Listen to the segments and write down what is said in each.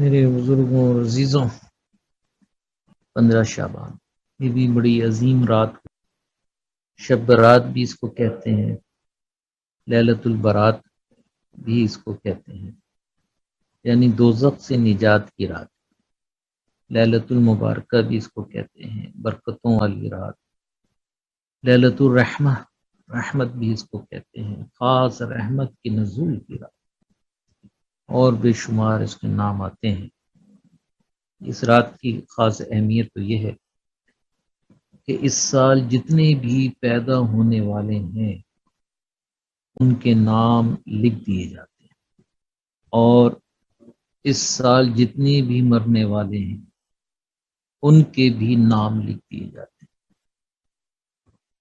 میرے بزرگوں اور عزیزوں، 15 شعبان یہ بھی بڑی عظیم رات، شب برات بھی اس کو کہتے ہیں، لیلۃ البرات بھی اس کو کہتے ہیں، یعنی دوزخ سے نجات کی رات۔ لیلۃ المبارکہ بھی اس کو کہتے ہیں، برکتوں والی رات۔ لیلۃ الرحمہ، رحمت بھی اس کو کہتے ہیں، خاص رحمت کی نزول کی رات، اور بے شمار اس کے نام آتے ہیں۔ اس رات کی خاص اہمیت تو یہ ہے کہ اس سال جتنے بھی پیدا ہونے والے ہیں ان کے نام لکھ دیے جاتے ہیں، اور اس سال جتنے بھی مرنے والے ہیں ان کے بھی نام لکھ دیے جاتے ہیں۔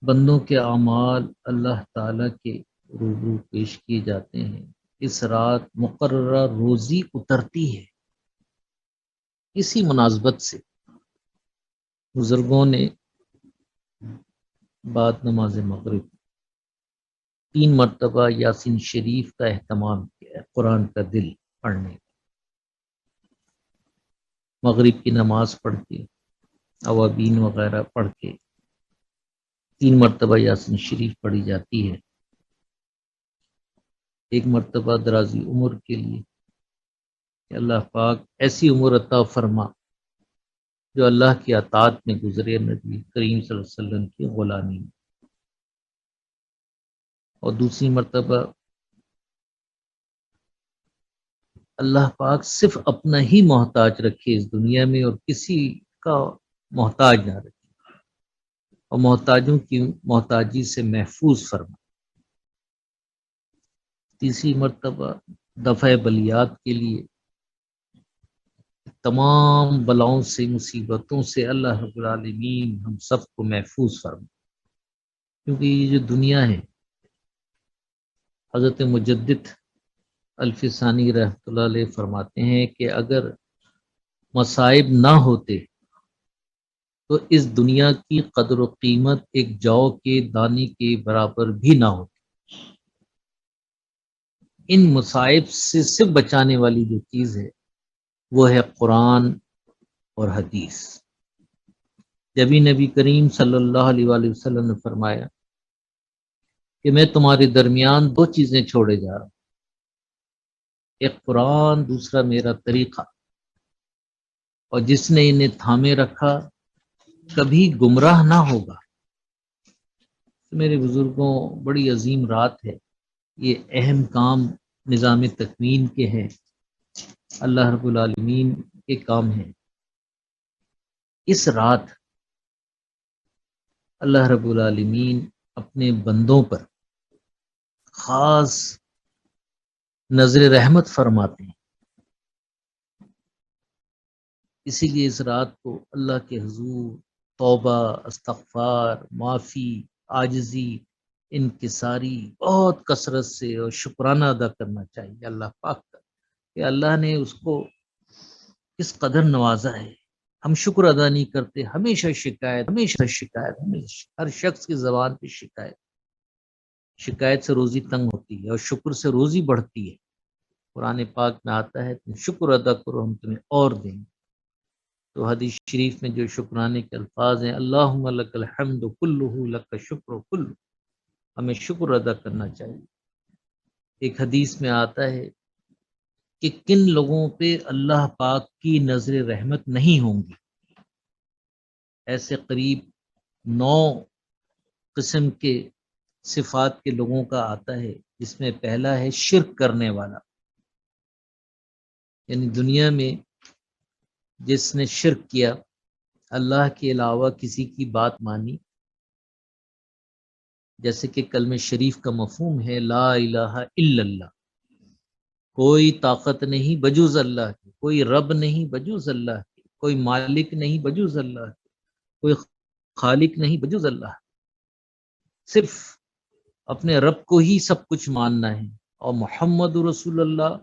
بندوں کے اعمال اللہ تعالیٰ کے روبرو پیش کیے جاتے ہیں۔ اس رات مقررہ روزی اترتی ہے۔ اسی مناسبت سے بزرگوں نے بعد نماز مغرب 3 مرتبہ یاسین شریف کا اہتمام کیا ہے، قرآن کا دل پڑھنے۔ مغرب کی نماز پڑھ کے، اوابین وغیرہ پڑھ کے 3 مرتبہ یاسین شریف پڑھی جاتی ہے۔ ایک مرتبہ درازی عمر کے لیے کہ اللہ پاک ایسی عمر عطا فرما جو اللہ کی اطاعت میں گزرے، نبی کریم صلی اللہ علیہ وسلم کی غلامی میں۔ اور دوسری مرتبہ اللہ پاک صرف اپنا ہی محتاج رکھے اس دنیا میں، اور کسی کا محتاج نہ رکھے، اور محتاجوں کی محتاجی سے محفوظ فرما۔ تیسری مرتبہ دفع بلیات کے لیے تمام بلاؤں سے، مصیبتوں سے اللہ رب العالمین ہم سب کو محفوظ فرما، کیونکہ یہ جو دنیا ہے، حضرت مجدد الف ثانی رحمۃ اللہ علیہ فرماتے ہیں کہ اگر مصائب نہ ہوتے تو اس دنیا کی قدر و قیمت ایک جو کے دانے کے برابر بھی نہ ہوتی۔ ان مصائب سے صرف بچانے والی جو چیز ہے وہ ہے قرآن اور حدیث۔ جبھی نبی کریم صلی اللہ علیہ وآلہ وسلم نے فرمایا کہ میں تمہارے درمیان 2 چیزیں چھوڑے جا رہا ہوں، ایک قرآن، دوسرا میرا طریقہ، اور جس نے انہیں تھامے رکھا کبھی گمراہ نہ ہوگا۔ میرے بزرگوں، بڑی عظیم رات ہے، یہ اہم کام نظام تکوین کے ہیں، اللہ رب العالمین کے کام ہیں۔ اس رات اللہ رب العالمین اپنے بندوں پر خاص نظر رحمت فرماتے ہیں، اسی لیے اس رات کو اللہ کے حضور توبہ، استغفار، معافی، عاجزی، انکساری بہت کثرت سے اور شکرانہ ادا کرنا چاہیے اللہ پاک کا، کہ اللہ نے اس کو کس قدر نوازا ہے۔ ہم شکر ادا نہیں کرتے، ہمیشہ شکایت، ہر شخص کی زبان پہ شکایت سے روزی تنگ ہوتی ہے اور شکر سے روزی بڑھتی ہے۔ قرآن پاک میں آتا ہے تم شکر ادا کرو ہم تمہیں اور دیں گے۔ تو حدیث شریف میں جو شکرانے کے الفاظ ہیں، اللہم لک الحمد کلہ لک شکر کلہ، ہمیں شکر ادا کرنا چاہیے۔ ایک حدیث میں آتا ہے کہ کن لوگوں پہ اللہ پاک کی نظر رحمت نہیں ہوں گی۔ ایسے قریب 9 قسم کے صفات کے لوگوں کا آتا ہے، جس میں پہلا ہے شرک کرنے والا، یعنی دنیا میں جس نے شرک کیا، اللہ کے علاوہ کسی کی بات مانی، جیسے کہ کلمہ شریف کا مفہوم ہے لا الہ الا اللہ، کوئی طاقت نہیں بجز اللہ کی، کوئی رب نہیں بجز اللہ کی، کوئی مالک نہیں بجز اللہ کی، کوئی خالق نہیں بجز اللہ، صرف اپنے رب کو ہی سب کچھ ماننا ہے۔ اور محمد رسول اللہ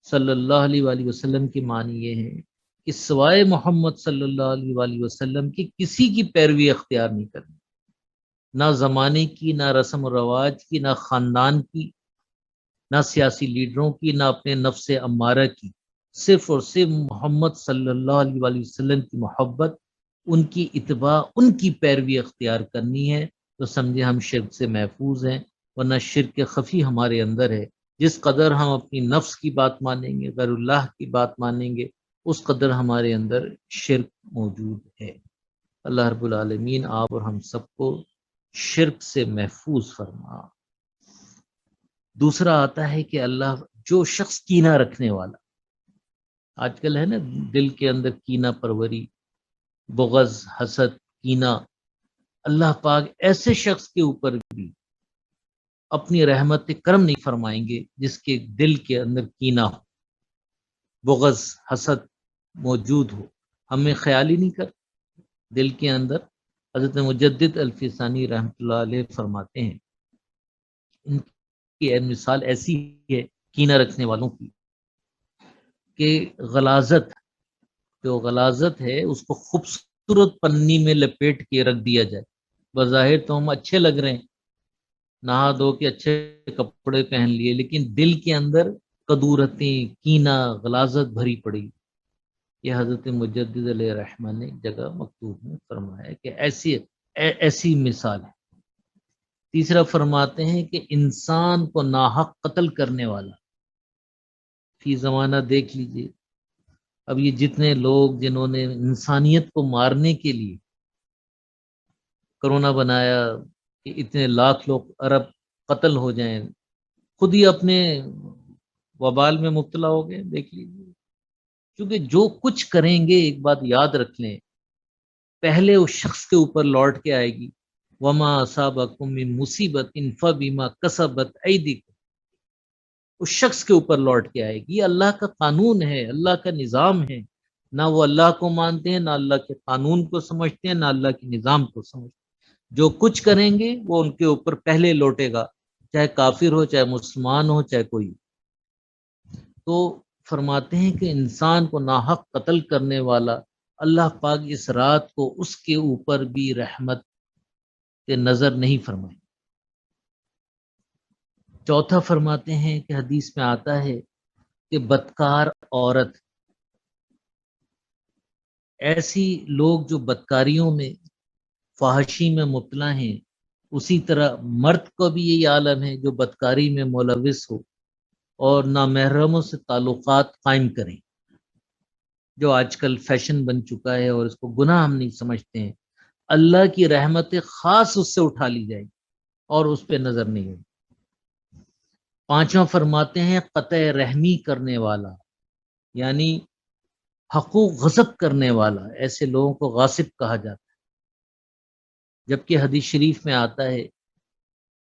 صلی اللہ علیہ وآلہ وسلم کی معنی یہ ہے کہ سوائے محمد صلی اللہ علیہ وآلہ وسلم کی کسی کی پیروی اختیار نہیں کرنی، نہ زمانے کی، نہ رسم و رواج کی، نہ خاندان کی، نہ سیاسی لیڈروں کی، نہ اپنے نفس امارہ کی، صرف اور صرف محمد صلی اللہ علیہ وآلہ وسلم کی محبت، ان کی اتباع، ان کی پیروی اختیار کرنی ہے، تو سمجھے ہم شرک سے محفوظ ہیں، ورنہ شرک خفی ہمارے اندر ہے۔ جس قدر ہم اپنی نفس کی بات مانیں گے، غیر اللہ کی بات مانیں گے، اس قدر ہمارے اندر شرک موجود ہے۔ اللہ رب العالمین آپ اور ہم سب کو شرک سے محفوظ فرما۔ دوسرا آتا ہے کہ اللہ، جو شخص کینہ رکھنے والا، آج کل ہے نا دل کے اندر کینہ پروری، بغض، حسد، کینہ، اللہ پاک ایسے شخص کے اوپر بھی اپنی رحمت کرم نہیں فرمائیں گے جس کے دل کے اندر کینہ ہو، بغض، حسد موجود ہو۔ ہمیں خیال ہی نہیں کر دل کے اندر۔ حضرت مجدد الفسانی رحمۃ اللہ علیہ فرماتے ہیں، ان کی مثال ایسی ہے کینہ رکھنے والوں کی کہ غلاظت، جو غلاظت ہے اس کو خوبصورت پنی میں لپیٹ کے رکھ دیا جائے، بظاہر تو ہم اچھے لگ رہے ہیں، نہا دھو کے اچھے کپڑے پہن لیے، لیکن دل کے اندر کدورتیں، کینہ، غلاظت بھری پڑی۔ یہ حضرت مجدد علیہ رحمہ نے جگہ مکتوب میں فرمایا کہ ایسی مثال ہے۔ تیسرا فرماتے ہیں کہ انسان کو ناحق قتل کرنے والا، فی زمانہ دیکھ لیجئے، اب یہ جتنے لوگ جنہوں نے انسانیت کو مارنے کے لیے کرونا بنایا کہ اتنے لاکھ لوگ ارب قتل ہو جائیں، خود ہی اپنے وبال میں مبتلا ہو گئے، دیکھ لیجیے۔ کیونکہ جو کچھ کریں گے ایک بات یاد رکھ لیں، پہلے اس شخص کے اوپر لوٹ کے آئے گی۔ وما اصابکم من مصیبت فبما کسبت ایدیکم، اس شخص کے اوپر لوٹ کے آئے گی۔ یہ اللہ کا قانون ہے، اللہ کا نظام ہے۔ نہ وہ اللہ کو مانتے ہیں، نہ اللہ کے قانون کو سمجھتے ہیں، نہ اللہ کے نظام کو سمجھتے ہیں۔ جو کچھ کریں گے وہ ان کے اوپر پہلے لوٹے گا، چاہے کافر ہو، چاہے مسلمان ہو، چاہے کوئی۔ تو فرماتے ہیں کہ انسان کو ناحق قتل کرنے والا، اللہ پاک اس رات کو اس کے اوپر بھی رحمت کے نظر نہیں فرمائے۔ چوتھا فرماتے ہیں کہ حدیث میں آتا ہے کہ بدکار عورت، ایسی لوگ جو بدکاریوں میں، فحاشی میں مبتلا ہیں، اسی طرح مرد کو بھی یہی عالم ہے جو بدکاری میں ملوث ہو اور نامحرموں سے تعلقات قائم کریں، جو آج کل فیشن بن چکا ہے اور اس کو گناہ ہم نہیں سمجھتے ہیں۔ اللہ کی رحمت خاص اس سے اٹھا لی جائے اور اس پہ نظر نہیں ہوگی۔ پانچواں فرماتے ہیں قطع رحمی کرنے والا، یعنی حقوق غصب کرنے والا، ایسے لوگوں کو غاصب کہا جاتا ہے۔ جبکہ حدیث شریف میں آتا ہے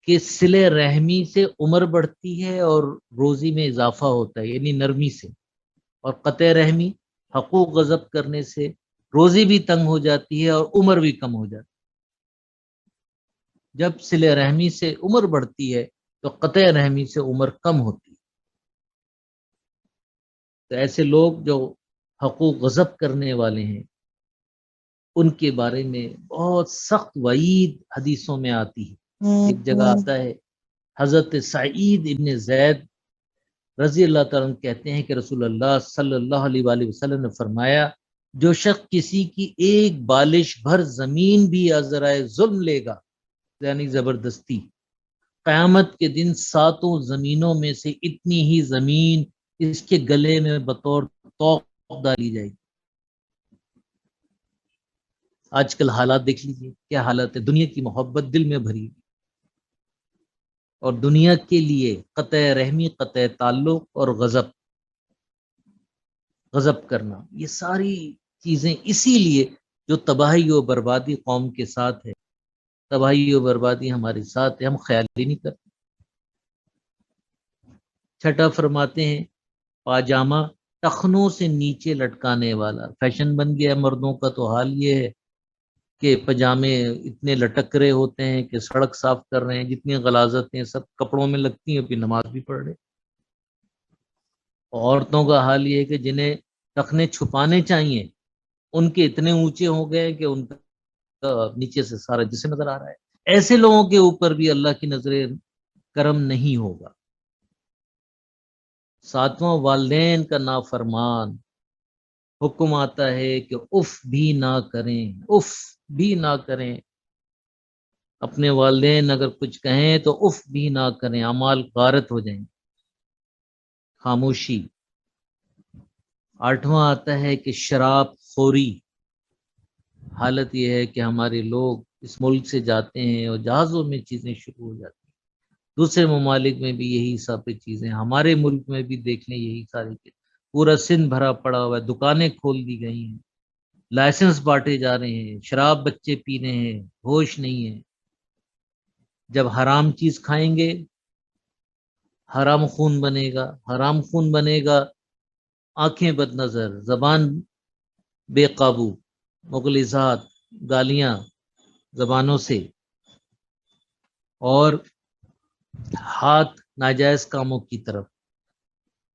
کہ صلہ رحمی سے عمر بڑھتی ہے اور روزی میں اضافہ ہوتا ہے، یعنی نرمی سے، اور قطع رحمی، حقوق غصب کرنے سے روزی بھی تنگ ہو جاتی ہے اور عمر بھی کم ہو جاتی ہے۔ جب صلہ رحمی سے عمر بڑھتی ہے تو قطع رحمی سے عمر کم ہوتی ہے۔ تو ایسے لوگ جو حقوق غصب کرنے والے ہیں، ان کے بارے میں بہت سخت وعید حدیثوں میں آتی ہے۔ ایک جگہ آتا ہے، حضرت سعید ابن زید رضی اللہ تعالیٰ عنہ کہتے ہیں کہ رسول اللہ صلی اللہ علیہ وآلہ وسلم نے فرمایا، جو شخص کسی کی ایک بالش بھر زمین بھی ذرائع ظلم لے گا، یعنی زبردستی، قیامت کے دن ساتوں زمینوں میں سے اتنی ہی زمین اس کے گلے میں بطور توق ڈالی جائے گی۔ آج کل حالات دیکھ لیجیے کیا حالت ہے، دنیا کی محبت دل میں بھری، اور دنیا کے لیے قطع رحمی، قطع تعلق اور غضب کرنا، یہ ساری چیزیں اسی لیے جو تباہی و بربادی قوم کے ساتھ ہے، تباہی و بربادی ہمارے ساتھ ہے، ہم خیال ہی نہیں کرتے۔ چھٹا فرماتے ہیں پاجامہ ٹخنوں سے نیچے لٹکانے والا، فیشن بن گیا مردوں کا، تو حال یہ ہے کہ پجامے اتنے لٹک رہے ہوتے ہیں کہ سڑک صاف کر رہے ہیں، جتنی غلاظتیں سب کپڑوں میں لگتی ہیں، پھر نماز بھی پڑھ رہے۔ عورتوں کا حال یہ ہے کہ جنہیں ٹخنے چھپانے چاہیے ان کے اتنے اونچے ہو گئے کہ ان کا نیچے سے سارا جسم نظر آ رہا ہے۔ ایسے لوگوں کے اوپر بھی اللہ کی نظر کرم نہیں ہوگا۔ ساتواں والدین کا نافرمان، حکم آتا ہے کہ اف بھی نہ کریں، اف بھی نہ کریں، اپنے والدین اگر کچھ کہیں تو اف بھی نہ کریں، اعمال غارت ہو جائیں۔ خاموشی۔ آٹھواں آتا ہے کہ شراب خوری، حالت یہ ہے کہ ہمارے لوگ اس ملک سے جاتے ہیں اور جہازوں میں چیزیں شروع ہو جاتی ہیں، دوسرے ممالک میں بھی یہی سب چیزیں، ہمارے ملک میں بھی دیکھ لیں یہی ساری چیزیں، پورا سندھ بھرا پڑا ہوا ہے، دکانیں کھول دی گئی ہیں، لائسنس بانٹے جا رہے ہیں، شراب بچے پی رہے ہیں، ہوش نہیں ہے۔ جب حرام چیز کھائیں گے حرام خون بنے گا، حرام خون بنے گا، آنکھیں بد نظر، زبان بے قابو، مغلظات، گالیاں زبانوں سے، اور ہاتھ ناجائز کاموں کی طرف،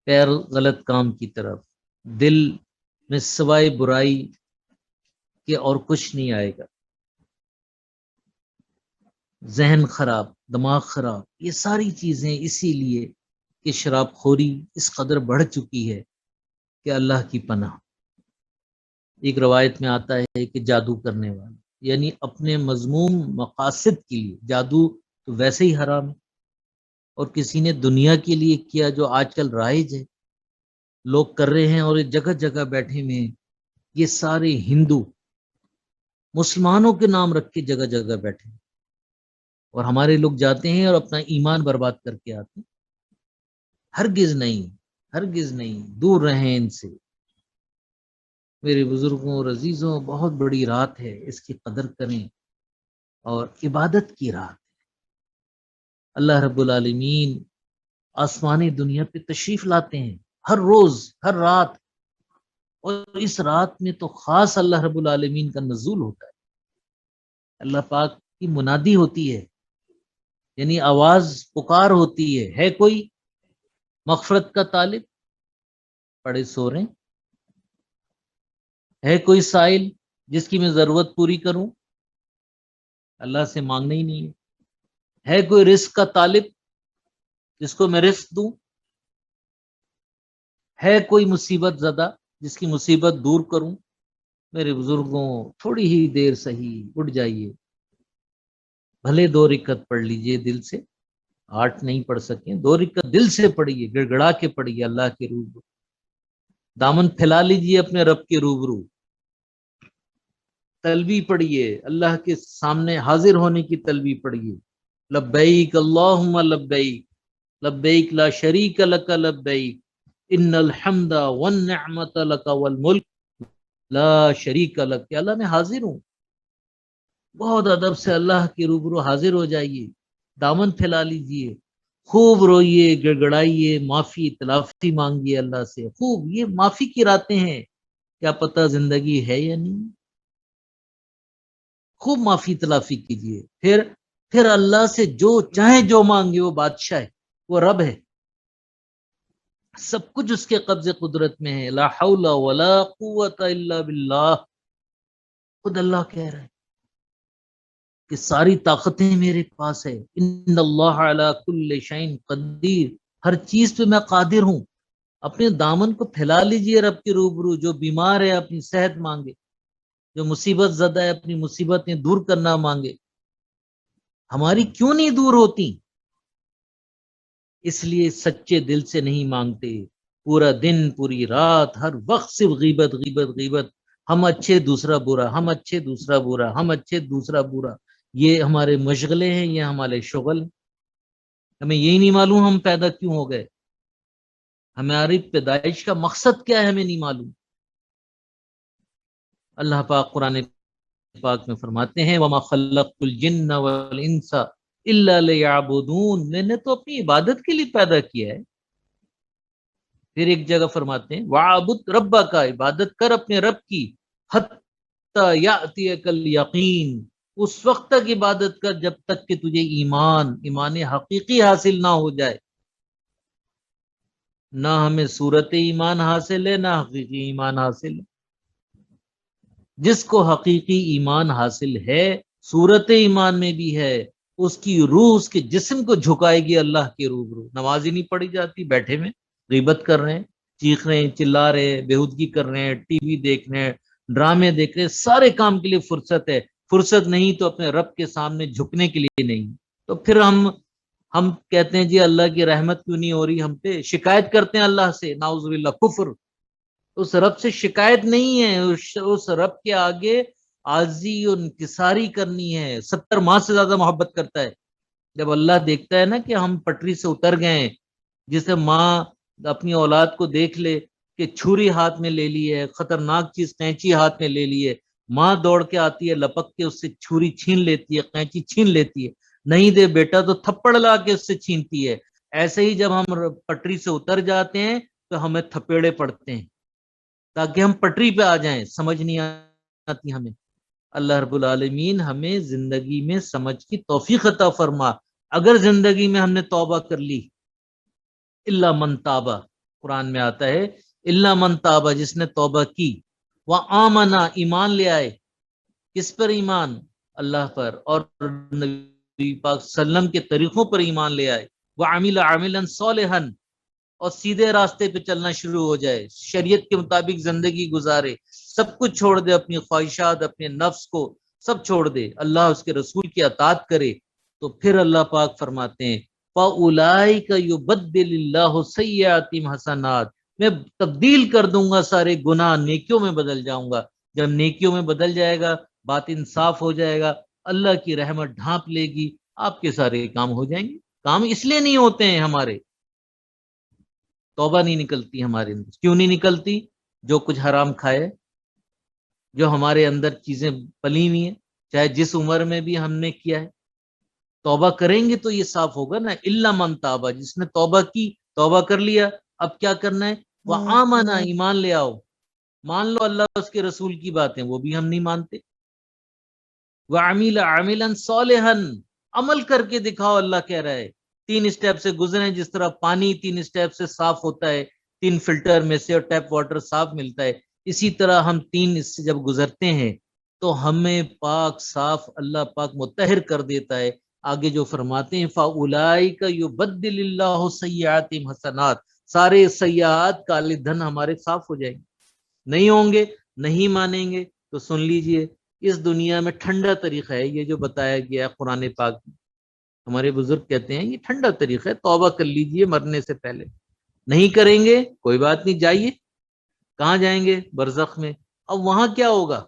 پیر غلط کام کی طرف، دل میں سوائے برائی کہ اور کچھ نہیں آئے گا، ذہن خراب، دماغ خراب، یہ ساری چیزیں اسی لیے کہ شراب خوری اس قدر بڑھ چکی ہے کہ اللہ کی پناہ۔ ایک روایت میں آتا ہے کہ جادو کرنے والا، یعنی اپنے مذموم مقاصد کے لیے، جادو تو ویسے ہی حرام ہے، اور کسی نے دنیا کے لیے کیا جو آج کل رائج ہے، لوگ کر رہے ہیں، اور جگہ جگہ بیٹھے ہوئے ہیں، یہ سارے ہندو مسلمانوں کے نام رکھ کے جگہ جگہ بیٹھے ہیں، اور ہمارے لوگ جاتے ہیں اور اپنا ایمان برباد کر کے آتے ہیں۔ ہرگز نہیں، ہرگز نہیں، دور رہیں ان سے۔ میرے بزرگوں اور عزیزوں، بہت بڑی رات ہے، اس کی قدر کریں، اور عبادت کی رات ہے۔ اللہ رب العالمین آسمانی دنیا پہ تشریف لاتے ہیں ہر روز، ہر رات، اور اس رات میں تو خاص اللہ رب العالمین کا نزول ہوتا ہے۔ اللہ پاک کی منادی ہوتی ہے، یعنی آواز پکار ہوتی ہے کوئی مغفرت کا طالب؟ پڑے سو رہے، ہے کوئی سائل جس کی میں ضرورت پوری کروں؟ اللہ سے مانگنا ہی نہیں ہے کوئی رزق کا طالب جس کو میں رزق دوں؟ ہے کوئی مصیبت زدہ جس کی مصیبت دور کروں؟ میرے بزرگوں، تھوڑی ہی دیر سہی اٹھ جائیے، بھلے 2 رکعت پڑھ لیجئے دل سے، 8 نہیں پڑھ سکیں، 2 رکعت دل سے پڑھیے، گڑ گڑا کے پڑھیے، اللہ کے روبرو دامن پھیلا لیجئے، اپنے رب کے روبرو تلبی پڑھیے، اللہ کے سامنے حاضر ہونے کی تلبی پڑھیے، لبیک اللہم لبیک، لبیک لا شریک لک لبیک، ان الحمد والنعمت لک والملک لا شریک لک، کہ اللہ میں حاضر ہوں۔ بہت ادب سے اللہ کے روبرو حاضر ہو جائیے، دامن پھیلا لیجئے، خوب روئیے، گڑگڑائیے، معافی تلافی مانگیے اللہ سے، خوب، یہ معافی کی راتیں ہیں، کیا پتہ زندگی ہے یا نہیں، خوب معافی تلافی کیجئے، پھر اللہ سے جو چاہیں جو مانگے، وہ بادشاہ ہے، وہ رب ہے، سب کچھ اس کے قبضے قدرت میں ہے، لا حول ولا قوت الا باللہ، خود اللہ کہہ رہے ہیں کہ ساری طاقتیں میرے پاس ہے، ان اللہ علی کل شیء قدیر، ہر چیز پہ میں قادر ہوں۔ اپنے دامن کو پھیلا لیجئے رب کے روبرو، جو بیمار ہے اپنی صحت مانگے، جو مصیبت زدہ ہے اپنی مصیبتیں دور کرنا مانگے۔ ہماری کیوں نہیں دور ہوتی؟ اس لیے سچے دل سے نہیں مانگتے، پورا دن پوری رات ہر وقت صرف غیبت غیبت غیبت، ہم اچھے دوسرا برا، ہم اچھے دوسرا برا، ہم اچھے دوسرا برا، یہ ہمارے مشغلے ہیں، یہ ہمارے شغل ہیں۔ ہمیں یہی نہیں معلوم ہم پیدا کیوں ہو گئے، ہماری پیدائش کا مقصد کیا ہے ہمیں نہیں معلوم۔ اللہ پاک قرآن پاک میں فرماتے ہیں وَمَا خَلَّقْتُ الْجِنَّ وَالْإِنسَ إِلَّا لِيَعْبُدُونَ، میں نے تو اپنی عبادت کے لیے پیدا کیا ہے۔ پھر ایک جگہ فرماتے ہیں وَعَبُدْ رَبَّكَ، عبادت کر اپنے رب کی، حَتَّى يَأْتِيَكَ الْيَقِينُ، اس وقت تک عبادت کر جب تک کہ تجھے ایمان حقیقی حاصل نہ ہو جائے۔ نہ ہمیں صورت ایمان حاصل ہے، نہ حقیقی ایمان حاصل ہے۔ جس کو حقیقی ایمان حاصل ہے، صورت ایمان میں بھی ہے، اس کی روح اس کے جسم کو جھکائے گی اللہ کے روبرو۔ نماز ہی نہیں پڑھی جاتی بیٹھے میں، غیبت کر رہے ہیں، چیخ رہے ہیں، چلا رہے ہیں، بےہودگی کر رہے ہیں، ٹی وی دیکھ رہے ہیں، ڈرامے دیکھ رہے ہیں، سارے کام کے لیے فرصت ہے، فرصت نہیں تو اپنے رب کے سامنے جھکنے کے لیے نہیں۔ تو پھر ہم کہتے ہیں جی اللہ کی رحمت کیوں نہیں ہو رہی ہم پہ، شکایت کرتے ہیں اللہ سے، نعوذ باللہ کفر۔ اس رب سے شکایت نہیں ہے، اس رب کے آگے عاجزی اور انکساری کرنی ہے۔ 70 ماہ سے زیادہ محبت کرتا ہے۔ جب اللہ دیکھتا ہے نا کہ ہم پٹری سے اتر گئے ہیں، جسے ماں اپنی اولاد کو دیکھ لے کہ چھری ہاتھ میں لے لی ہے، خطرناک چیز قینچی ہاتھ میں لے لی ہے، ماں دوڑ کے آتی ہے، لپک کے اس سے چھری چھین لیتی ہے، قینچی چھین لیتی ہے، نہیں دے بیٹا تو تھپڑ لا کے اس سے چھینتی ہے۔ ایسے ہی جب ہم پٹری سے اتر جاتے ہیں تو ہمیں تھپیڑے پڑتے ہیں تاکہ ہم پٹری پہ آ جائیں، سمجھ نہیں آتی ہمیں۔ اللہ رب العالمین ہمیں زندگی میں سمجھ کی توفیق عطا فرما۔ اگر زندگی میں ہم نے توبہ کر لی، الا من تابہ، قرآن میں آتا ہے الا من تابہ، جس نے توبہ کی، وآمنا، ایمان لے آئے، کس پر ایمان؟ اللہ پر اور نبی پاک صلی اللہ علیہ وسلم کے طریقوں پر ایمان لے آئے، وعمل عملا صالحا، اور سیدھے راستے پہ چلنا شروع ہو جائے، شریعت کے مطابق زندگی گزارے، سب کچھ چھوڑ دے، اپنی خواہشات، اپنے نفس کو سب چھوڑ دے، اللہ اس کے رسول کی اطاعت کرے، تو پھر اللہ پاک فرماتے ہیں فَأُولَٰئِكَ يُبَدِّلِ اللَّهُ سَيِّئَاتِهِمْ حَسَنَاتٍ، میں تبدیل کر دوں گا سارے گناہ نیکیوں میں بدل جاؤں گا۔ جب نیکیوں میں بدل جائے گا، بات انصاف ہو جائے گا، اللہ کی رحمت ڈھانپ لے گی، آپ کے سارے کام ہو جائیں گے۔ کام اس لیے نہیں ہوتے ہیں ہمارے، توبہ نہیں نکلتی ہمارے اندر۔ کیوں نہیں نکلتی؟ جو کچھ حرام کھائے، جو ہمارے اندر چیزیں پلی ہوئی ہیں، چاہے جس عمر میں بھی ہم نے کیا ہے، توبہ کریں گے تو یہ صاف ہوگا نا۔ الا من تابہ، جس نے توبہ کی، توبہ کر لیا، اب کیا کرنا ہے؟ وآمنا، ایمان لے آؤ، مان لو اللہ اس کے رسول کی باتیں، وہ بھی ہم نہیں مانتے۔ وعمل عملا صالحا، عمل کر کے دکھاؤ، اللہ کہہ رہا ہے 3 اسٹیپ سے گزریں، جس طرح پانی 3 اسٹیپ سے صاف ہوتا ہے، 3 فلٹر میں سے، اور ٹیپ واٹر صاف ملتا ہے، اسی طرح ہم 3 اس سے جب گزرتے ہیں تو ہمیں پاک صاف اللہ پاک مطہر کر دیتا ہے۔ آگے جو فرماتے ہیں فَأُولَٰئِكَ يُبَدِّلِ اللَّهُ سَيِّئَاتِهِمْ حَسَنَاتٍ، سارے سیئات کالے دھن ہمارے صاف ہو جائیں گے۔ نہیں ہوں گے، نہیں مانیں گے تو سن لیجئے، اس دنیا میں ٹھنڈا طریقہ ہے یہ جو بتایا گیا ہے قرآن پاک میں۔ ہمارے بزرگ کہتے ہیں یہ ٹھنڈا طریقہ ہے، توبہ کر لیجئے مرنے سے پہلے۔ نہیں کریں گے کوئی بات نہیں، جائیے، کہاں جائیں گے؟ برزخ میں۔ اب وہاں کیا ہوگا؟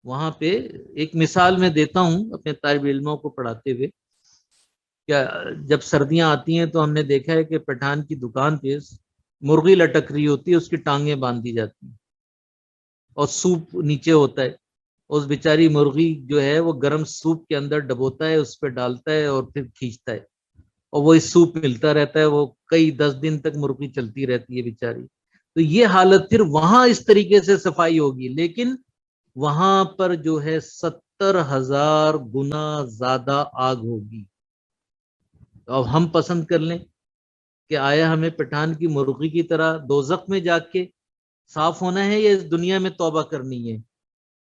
وہاں پہ ایک مثال میں دیتا ہوں اپنے طالب علموں کو پڑھاتے ہوئے، کیا جب سردیاں آتی ہیں تو ہم نے دیکھا ہے کہ پٹھان کی دکان پہ مرغی لٹک رہی ہوتی ہے، اس کی ٹانگیں باندھ دی جاتی ہیں اور سوپ نیچے ہوتا ہے، اس بیچاری مرغی جو ہے وہ گرم سوپ کے اندر ڈبوتا ہے، اس پہ ڈالتا ہے اور پھر کھینچتا ہے، اور وہی سوپ ملتا رہتا ہے، وہ کئی 10 دن تک مرغی چلتی رہتی ہے بیچاری۔ تو یہ حالت پھر وہاں اس طریقے سے صفائی ہوگی، لیکن وہاں پر جو ہے 70,000 گنا زیادہ آگ ہوگی۔ تو اب ہم پسند کر لیں کہ آیا ہمیں پٹھان کی مرغی کی طرح دوزخ میں جا کے صاف ہونا ہے یا اس دنیا میں توبہ کرنی ہے؟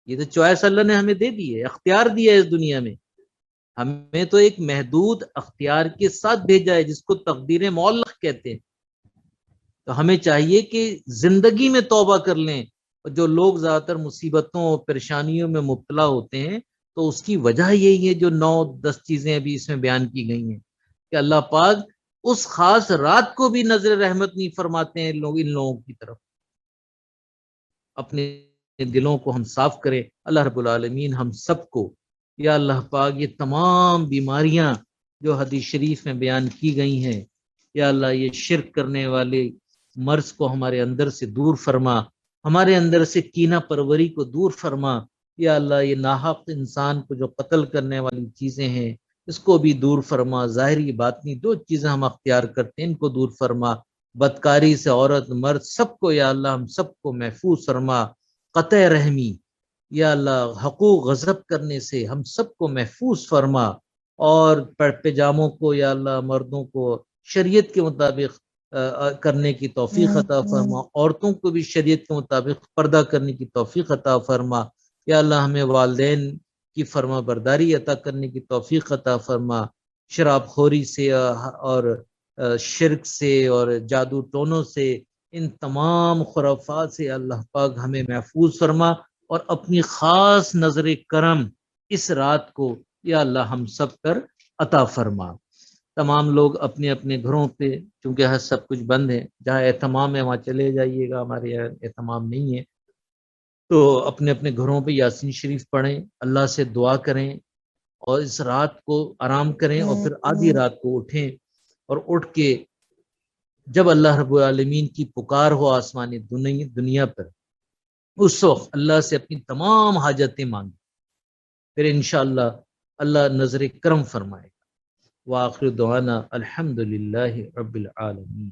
یہ تو چوائس اللہ نے ہمیں دے دی ہے، اختیار دیا ہے اس دنیا میں، ہمیں تو ایک محدود اختیار کے ساتھ بھیجا ہے جس کو تقدیر معلق کہتے ہیں۔ تو ہمیں چاہیے کہ زندگی میں توبہ کر لیں، اور جو لوگ زیادہ تر مصیبتوں اور پریشانیوں میں مبتلا ہوتے ہیں تو اس کی وجہ یہی ہے جو 9-10 چیزیں ابھی اس میں بیان کی گئی ہیں، کہ اللہ پاک اس خاص رات کو بھی نظر رحمت نہیں فرماتے ہیں لوگ ان لوگوں کی طرف۔ اپنے دلوں کو ہم صاف کریں۔ اللہ رب العالمین ہم سب کو، یا اللہ پاک یہ تمام بیماریاں جو حدیث شریف میں بیان کی گئی ہیں، یا اللہ یہ شرک کرنے والے مرض کو ہمارے اندر سے دور فرما، ہمارے اندر سے کینہ پروری کو دور فرما، یا اللہ یہ ناحق انسان کو جو قتل کرنے والی چیزیں ہیں اس کو بھی دور فرما، ظاہری باطنی 2 چیزیں ہم اختیار کرتے ہیں ان کو دور فرما، بدکاری سے عورت مرد سب کو یا اللہ ہم سب کو محفوظ فرما، قطع رحمی یا اللہ حقوق غضب کرنے سے ہم سب کو محفوظ فرما، اور پیجاموں کو یا اللہ مردوں کو شریعت کے مطابق کرنے کی توفیق عطا فرما، عورتوں کو بھی شریعت کے مطابق پردہ کرنے کی توفیق عطا فرما، یا اللہ ہمیں والدین کی فرما برداری عطا کرنے کی توفیق عطا فرما، شراب خوری سے اور شرک سے اور جادو ٹونوں سے، ان تمام خرافات سے اللہ پاک ہمیں محفوظ فرما، اور اپنی خاص نظر کرم اس رات کو یا اللہ ہم سب پر عطا فرما۔ تمام لوگ اپنے اپنے گھروں پہ، چونکہ سب کچھ بند ہے، جہاں اہتمام ہے وہاں چلے جائیے گا، ہمارے یہاں اہتمام نہیں ہے، تو اپنے اپنے گھروں پہ یاسین شریف پڑھیں، اللہ سے دعا کریں، اور اس رات کو آرام کریں، اور پھر آدھی رات کو اٹھیں، اور اٹھ کے جب اللہ رب العالمین کی پکار ہو آسمانی دنیا پر، اس وقت اللہ سے اپنی تمام حاجتیں مانگیں، پھر انشاءاللہ اللہ نظر کرم فرمائے گا۔ وآخر دعوانا الحمدللہ رب العالمین۔